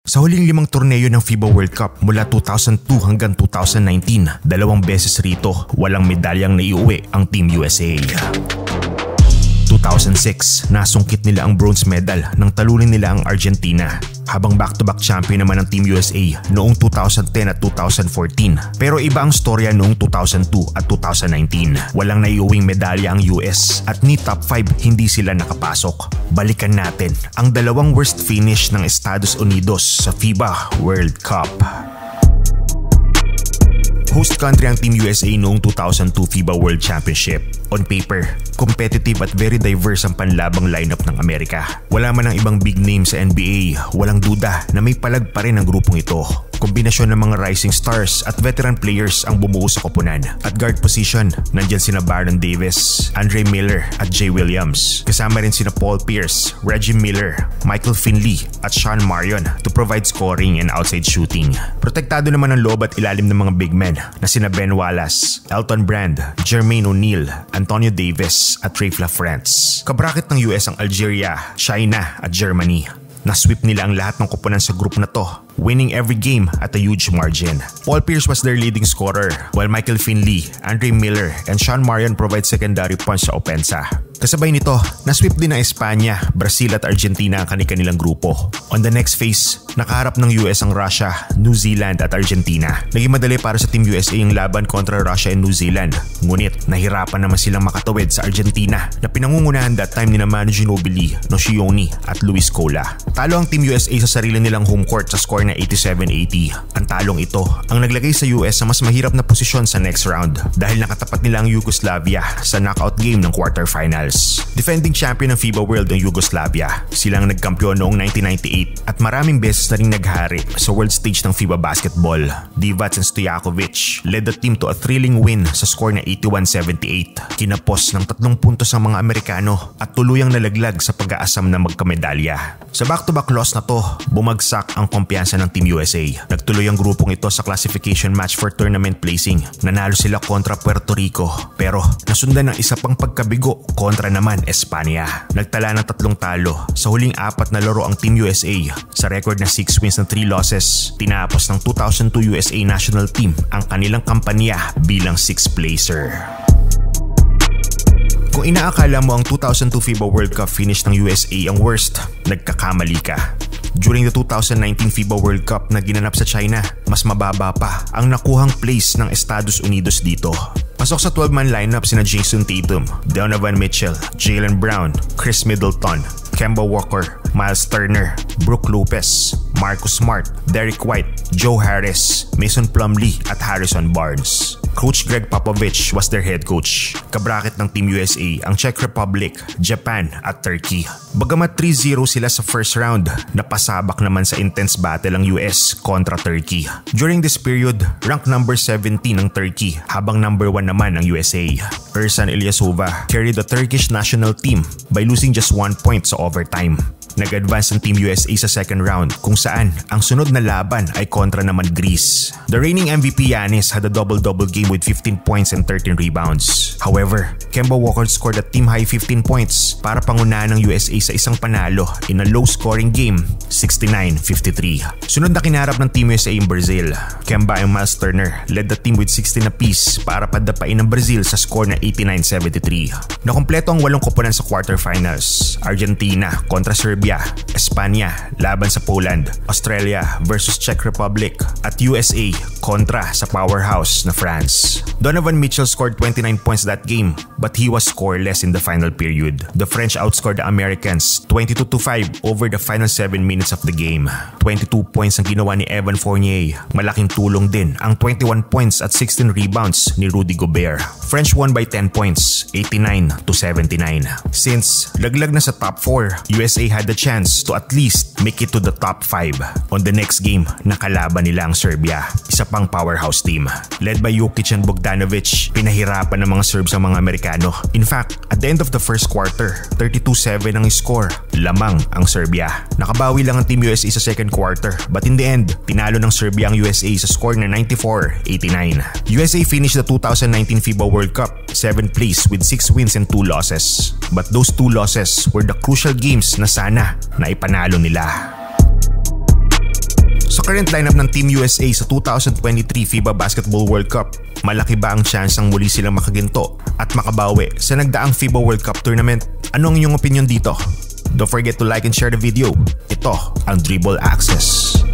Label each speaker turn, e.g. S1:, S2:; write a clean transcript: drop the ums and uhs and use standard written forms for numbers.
S1: Sa huling 5 torneo ng FIBA World Cup mula 2002 hanggang 2019, 2 beses rito walang medalyang naiuwi ang Team USA. 2006, nasungkit nila ang bronze medal nang talunin nila ang Argentina, habang back-to-back champion naman ng Team USA noong 2010 at 2014. Pero iba ang storya noong 2002 at 2019. Walang naiuwing medalya ang US at ni top 5 hindi sila nakapasok. Balikan natin ang 2 worst finish ng Estados Unidos sa FIBA World Cup. Host country ang Team USA noong 2002 FIBA World Championship. On paper, competitive at very diverse ang panlabang lineup ng Amerika. Wala man ang ibang big name sa NBA, walang duda na may palag pa rin ang grupong ito. Kombinasyon ng mga rising stars at veteran players ang bumuo sa koponan. At guard position, nandyan sina Baron Davis, Andre Miller at Jay Williams. Kasama rin sina Paul Pierce, Reggie Miller, Michael Finley at Sean Marion to provide scoring and outside shooting. Protektado naman ang loob at ilalim ng mga big men na sina Ben Wallace, Elton Brand, Jermaine O'Neal, Antonio Davis at Rafe LaFrentz. Kabraket ng US ang Algeria, China at Germany. Nasweep nila ang lahat ng koponan sa group na to, winning every game at a huge margin. Paul Pierce was their leading scorer, while Michael Finley, Andre Miller, and Sean Marion provide secondary punch sa opensa. Kasabay nito, nasweep din ng Espanya, Brazil at Argentina ang kanilang grupo. On the next phase, nakaharap ng US ang Russia, New Zealand at Argentina. Naging madali para sa Team USA ang laban kontra Russia and New Zealand. Ngunit nahirapan naman silang makatawid sa Argentina na pinangungunahan that time ni Manu Ginobili, Nocioni at Luis Scola. Talo ang Team USA sa sarili nilang home court sa score na 87-80. Ang talong ito ang naglagay sa US sa mas mahirap na posisyon sa next round dahil nakatapat nila ang Yugoslavia sa knockout game ng quarterfinals. Defending champion ng FIBA World ang Yugoslavia. Silang nagkampiyon noong 1998 at maraming beses na rin naghari sa world stage ng FIBA basketball. Divac and Stojakovic led the team to a thrilling win sa score na 81-78. Kinapos ng 3 puntos ang mga Amerikano at tuluyang nalaglag sa pag-aasam na magkamedalya. Sa back-to-back loss na to, bumagsak ang kumpiyansa ng Team USA. Nagtuloy ang grupong ito sa classification match for tournament placing. Nanalo sila kontra Puerto Rico pero nasundan ng isa pang pagkabigo kontra naman Espanya. Nagtala ng 3 talo. Sa huling 4 na laro ang Team USA. Sa record na 6 wins and 3 losses, tinapos ng 2002 USA national team ang kanilang kampanya bilang 6th placer. Kung inaakala mo ang 2002 FIBA World Cup finish ng USA ang worst, nagkakamali ka. During the 2019 FIBA World Cup na ginanap sa China, mas mababa pa ang nakuhang place ng Estados Unidos dito. Pasok sa 12-man lineup sina Jason Tatum, Donovan Mitchell, Jaylen Brown, Chris Middleton, Kemba Walker, Miles Turner, Brook Lopez, Marcus Smart, Derek White, Joe Harris, Mason Plumlee at Harrison Barnes. Coach Greg Popovich was their head coach. Kabraket ng Team USA ang Czech Republic, Japan at Turkey. Bagamat 3-0 sila sa first round, napasabak naman sa intense battle ang US kontra Turkey. During this period, rank number 17 ang Turkey habang number 1 naman ang USA. Ersan Ilyasova carried the Turkish national team by losing just 1 point sa overtime. Nag-advance ang Team USA sa second round kung saan ang sunod na laban ay kontra naman Greece. The reigning MVP Giannis had a double-double game with 15 points and 13 rebounds. However, Kemba Walker scored a team-high 15 points para pangunahan ng USA sa isang panalo in a low-scoring game, 69-53. Sunod na kinarap ng Team USA in Brazil. Kemba and Miles Turner led the team with 16 apiece para padapain ng Brazil sa score na 89-73. Nakompleto ang 8 koponan sa quarterfinals. Argentina kontra Serbia, Espanya laban sa Poland, Australia versus Czech Republic at USA kontra sa powerhouse na France. Donovan Mitchell scored 29 points that game but he was scoreless in the final period. The French outscored the Americans 22-5 over the final 7 minutes of the game. 22 points ang ginawa ni Evan Fournier. Malaking tulong din ang 21 points at 16 rebounds ni Rudy Gobert. French won by 10 points, 89-79. Since laglag na sa top 4, USA had the chance to at least make it to the top 5. On the next game, nakalaban nila ang Serbia, isa pang powerhouse team. Led by Jokic and Bogdanovic, pinahirapan ng mga Serbs ang mga Amerikano. In fact, at the end of the first quarter, 32-7 ang score. Lamang ang Serbia. Nakabawi lang ang Team USA sa second quarter, but in the end, tinalo ng Serbia ang USA sa score na 94-89. USA finished the 2019 FIBA World Cup 7th place with 6 wins and 2 losses. But those 2 losses were the crucial games na sana na ipanalo nila. current lineup ng Team USA sa 2023 FIBA Basketball World Cup, malaki ba ang tsansang muli silang makaginto at makabawi sa nagdaang FIBA World Cup tournament? Ano ang iyong opinion dito? Don't forget to like and share the video. Ito ang Dribble Access.